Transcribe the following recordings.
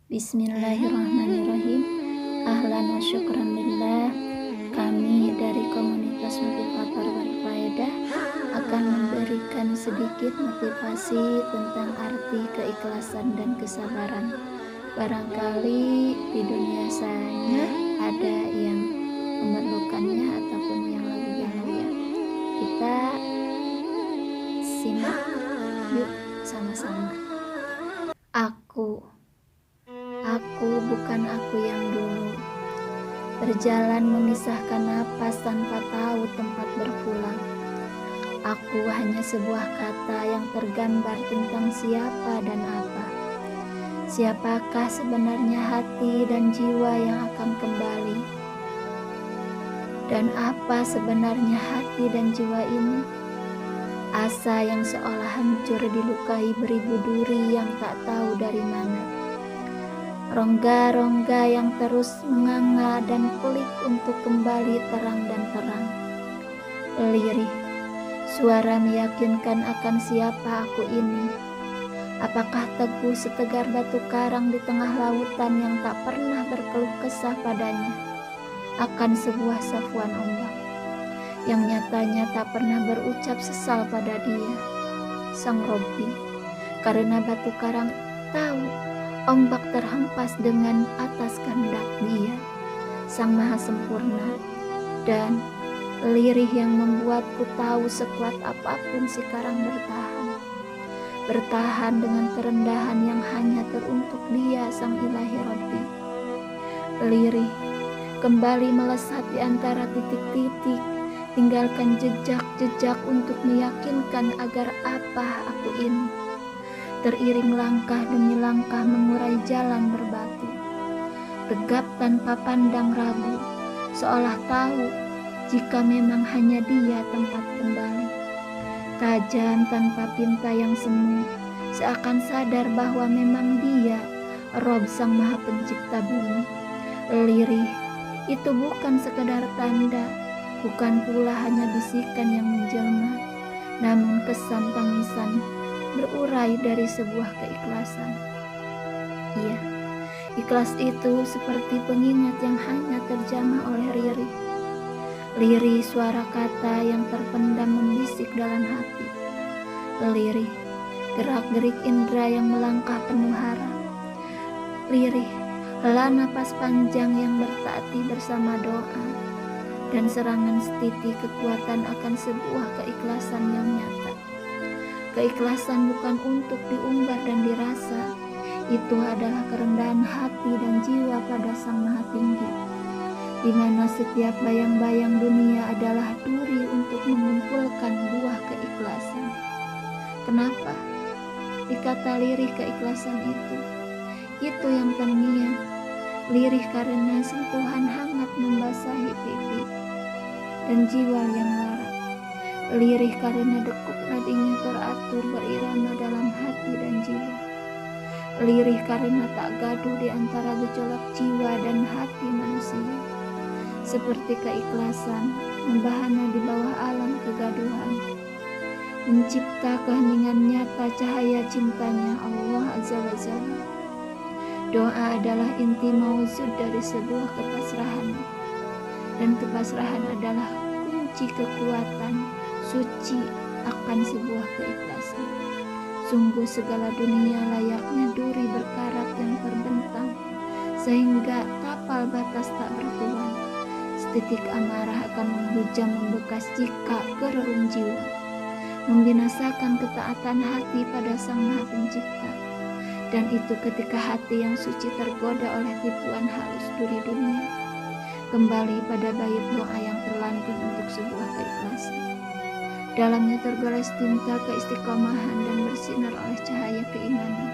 Bismillahirrahmanirrahim. Ahlan wa syukran lillah. Kami dari komunitas motivator berfaedah akan memberikan sedikit motivasi tentang arti keikhlasan dan kesabaran. Barangkali di dunia sana ada yang memerlukannya ataupun yang lebih jauh ya. Kita simak yuk sama-sama. Aku bukan aku yang dulu, berjalan memisahkan napas tanpa tahu tempat berpulang. Aku hanya sebuah kata yang tergambar tentang siapa dan apa. Siapakah sebenarnya hati dan jiwa yang akan kembali? Dan apa sebenarnya hati dan jiwa ini? Asa yang seolah hancur dilukai beribu duri yang tak tahu dari mana. Rongga-rongga yang terus menganga dan pelik untuk kembali terang dan terang. Lirih, suara meyakinkan akan siapa aku ini. Apakah teguh setegar batu karang di tengah lautan yang tak pernah berkeluh kesah padanya akan sebuah safuan ombak yang nyatanya tak pernah berucap sesal pada dia, Sang Robbi, karena batu karang tahu ombak terhempas dengan atas kehendak Dia, Sang Maha Sempurna, dan lirih yang membuatku tahu sekuat apapun si karang bertahan dengan kerendahan yang hanya teruntuk Dia, Sang Ilahi Robbi. Lirih kembali melesat di antara titik-titik, tinggalkan jejak-jejak untuk meyakinkan agar apa aku ini. Teriring langkah demi langkah mengurai jalan berbatu, tegap tanpa pandang ragu, seolah tahu jika memang hanya Dia tempat kembali. Tajam tanpa pinta yang semu, seakan sadar bahwa memang Dia Rob Sang Maha Pencipta bumi. Lirih itu bukan sekedar tanda, bukan pula hanya bisikan yang menjelma, namun kesan tangisan berurai dari sebuah keikhlasan. Iya, ikhlas itu seperti pengingat yang hanya terjamah oleh lirih. Lirih suara kata yang terpendam membisik dalam hati. Lirih gerak-gerik indera yang melangkah penuh harap. Lirih hela napas panjang yang bertaati bersama doa dan serangan setiti kekuatan akan sebuah keikhlasan yang nyata. Keikhlasan bukan untuk diumbar dan dirasa, itu adalah kerendahan hati dan jiwa pada Sang Maha Tinggi, di mana setiap bayang-bayang dunia adalah duri untuk mengumpulkan buah keikhlasan. Kenapa dikata lirih keikhlasan itu? Itu yang terngiang, lirih karena sentuhan hangat membasahi pipi dan jiwa yang lara. Lirih karena dekuk nadinya teratur berirama dalam hati dan jiwa. Lirih karena tak gaduh di antara gejolak jiwa dan hati manusia. Seperti keikhlasan membahana di bawah alam kegaduhan, mencipta keheningan nyata cahaya cintanya Allah Azza wa Jalla. Doa adalah inti mauzud dari sebuah kepasrahan, dan kepasrahan adalah kunci kekuatan suci akan sebuah keikhlasan. Sungguh segala dunia layaknya duri berkarat yang terbentang, sehingga tapal batas tak bertuan. Setitik amarah akan menghujam membekas jika kererung jiwa, membinasakan ketaatan hati pada Sang Maha Pencipta. Dan itu ketika hati yang suci tergoda oleh tipuan halus duri dunia, kembali pada bait doa yang terlantun untuk sebuah keikhlasan. Dalamnya tergores tinta keistiqomahan dan bersinar oleh cahaya keimanan.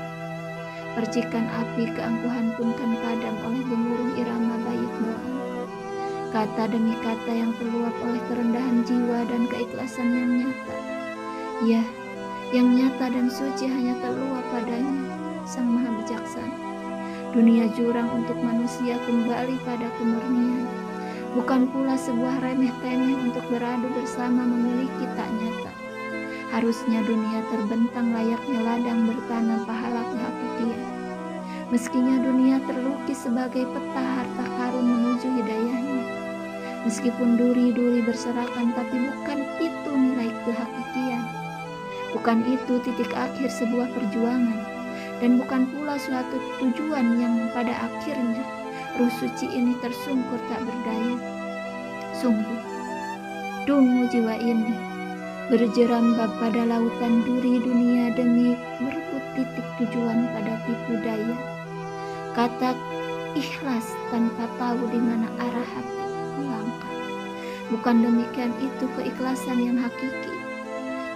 Percikan api keangkuhan pun kan padam oleh gemuruh irama bait doa. Kata demi kata yang terluap oleh kerendahan jiwa dan keikhlasan yang nyata. Ya, yang nyata dan suci hanya terluap padanya, Sang Maha Bijaksana. Dunia jurang untuk manusia kembali pada kemurnian, bukan pula sebuah remeh-temeh untuk beradu bersama memiliki tak nyata. Harusnya dunia terbentang layaknya ladang bertanam pahala kehakikian, Meskinya dunia terlukis sebagai peta harta karun menuju hidayahnya. Meskipun duri-duri berserakan, tapi bukan itu nilai kehakikian. Bukan itu titik akhir sebuah perjuangan. Dan bukan pula suatu tujuan yang pada akhirnya ruh suci ini tersungkur tak berdaya. Sungguh, dungu jiwa ini berjerambab pada lautan duri dunia demi merebut titik tujuan pada tipu daya. Kata ikhlas tanpa tahu di mana arah hati melangkah. Bukan demikian itu keikhlasan yang hakiki.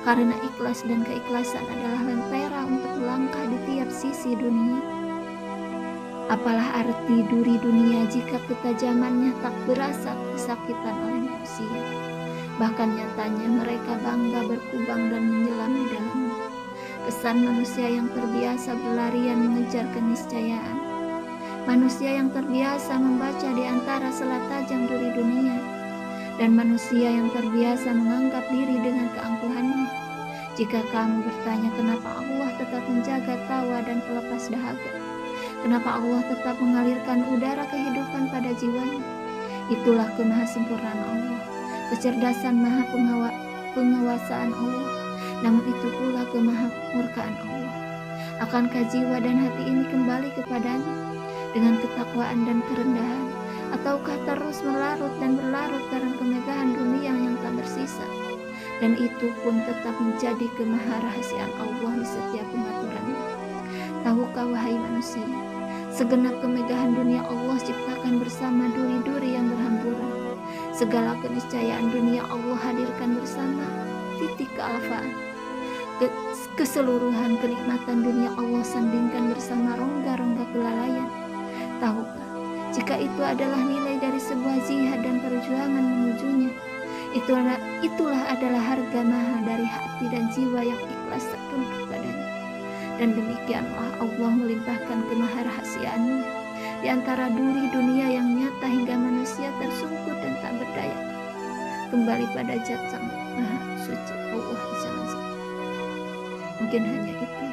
Karena ikhlas dan keikhlasan adalah lentera untuk melangkah di tiap sisi dunia. Apalah arti duri dunia jika ketajamannya tak berasa kesakitan oleh manusia. Bahkan nyatanya mereka bangga berkubang dan menyelam di dalamnya. Kesan manusia yang terbiasa berlarian mengejar keniscayaan. Manusia yang terbiasa membaca di antara sela tajam duri dunia. Dan manusia yang terbiasa menganggap diri dengan keangkuhannya. Jika kamu bertanya kenapa Allah tetap menjaga tawa dan pelepas dahaga, kenapa Allah tetap mengalirkan udara kehidupan pada jiwanya, itulah kemahasempurnaan Allah, kecerdasan maha penguasaan Allah, namun itu pula kemahamurkaan Allah. Akankah jiwa dan hati ini kembali kepadanya dengan ketakwaan dan kerendahan? Ataukah terus berlarut dan berlarut dalam kemegahan dunia yang tak bersisa? Dan itu pun tetap menjadi kemaharahasiaan Allah di setiap pengaturannya. Tahukah wahai manusia, segenap kemegahan dunia Allah ciptakan bersama duri-duri yang berhamburan. Segala keniscayaan dunia Allah hadirkan bersama titik kealfaan. Keseluruhan kenikmatan dunia Allah sandingkan bersama rongga-rongga kelalaian. Tahukah, jika itu adalah nilai dari sebuah jihad dan perjuangan menujunya, itulah adalah harga mahal dari hati dan jiwa yang ikhlas tertunduk padanya. Dan demikianlah Allah melimpahkan kemaharahasiaannya di antara duri dunia yang nyata hingga manusia tersungkur dan tak berdaya. Kembali pada zat sang maha suci Allah Subhanahu. Mungkin hanya itu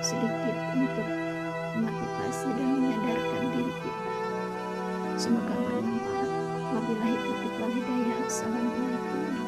sedikit untuk memotivasi dan menyadarkan diri kita. Semoga bermanfaat. Wabillahi taufiq wal hidayah. Assalamualaikum.